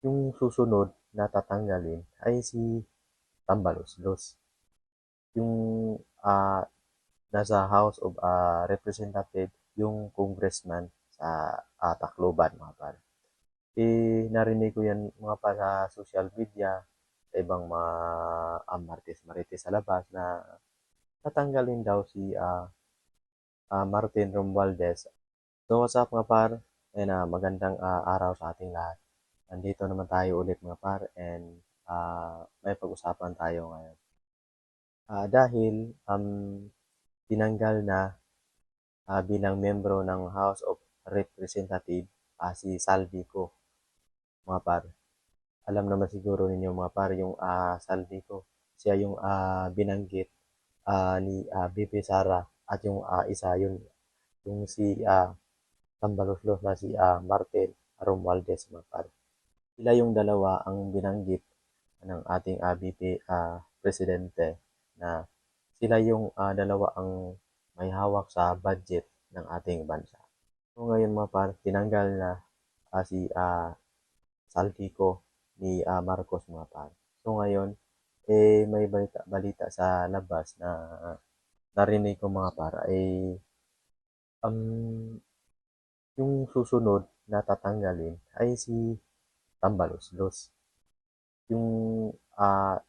Yung susunod na tatanggalin ay si Tambaloslos, yung nasa House of Representative, yung congressman sa Tacloban, mga par. Narinig ko yan mga pa sa social media, sa ibang mga martis-marites sa labas na tatanggalin daw si Martin Romualdez. So what's up mga par? And magandang araw sa ating lahat. Nandito naman tayo ulit mga par and may pag-usapan tayo ngayon. Dahil tinanggal na bilang membro ng House of Representative si Saldico, mga par. Alam naman siguro ninyo mga par yung Saldico. Siya yung binanggit ni BP Sara at yung isa yun yung si Tambaloslos na si Martin Romualdez, mga par. Sila yung dalawa ang binanggit ng ating BP Presidente na sila yung dalawa ang may hawak sa budget ng ating bansa. So ngayon mga par, tinanggal na si Saldico ni Marcos, mga par. So ngayon, may balita sa labas na narinig ko mga par, um, yung susunod na tatanggalin ay si Tambaloslos, yung ah,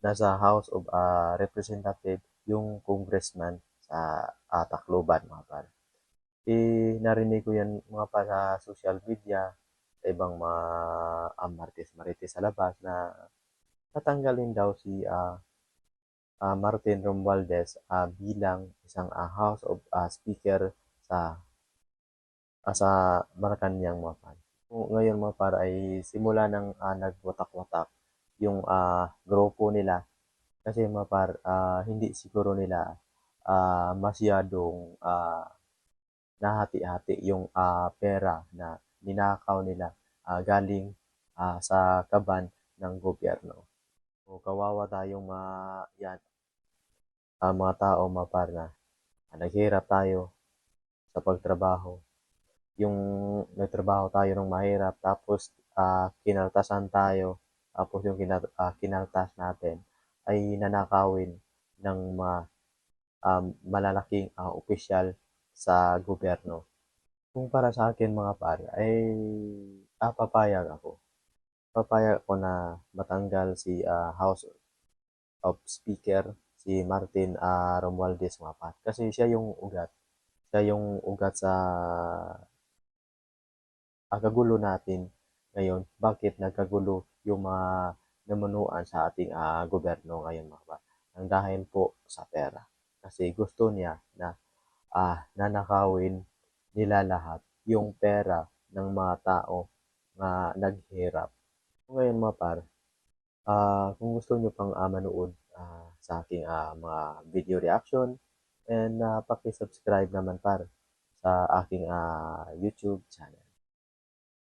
nasa House of Representative, yung congressman sa Tacloban, mga par. Narinig ko yan mga pa sa social media, sa ibang mga martis-marites sa labas na tatanggalin daw si Martin Romualdez bilang isang House of Speaker sa sa Malacanang, mga par. So, ngayon mga par ay simula ng nagwatak-watak yung grupo nila kasi mga par, hindi siguro nila masyadong nahati-hati yung pera na ninakaw nila galing sa kaban ng gobyerno. So, kawawa tayong mga tao, mga par, na naghirap tayo sa pagtrabaho. Yung nagtrabaho tayo ng mahirap, tapos kinaltasan tayo, tapos yung kinaltas natin ay nanakawin ng mga malalaking opisyal sa gobyerno. Kung para sa akin mga pare, ay papayag ako. Papayag ako na matanggal si House of Speaker, si Martin Romualdez, mga pare. Kasi siya yung ugat. Siya yung ugat sa kagulo natin ngayon. Bakit nagkagulo yung mga namunuan sa ating gobyerno ngayon, mga pare? Ang dahil po sa pera. Kasi gusto niya na nanakawin nila lahat yung pera ng mga tao na naghirap. So ngayon mga par, kung gusto nyo pang manood sa aking mga video reaction, and paki-subscribe naman par sa aking YouTube channel.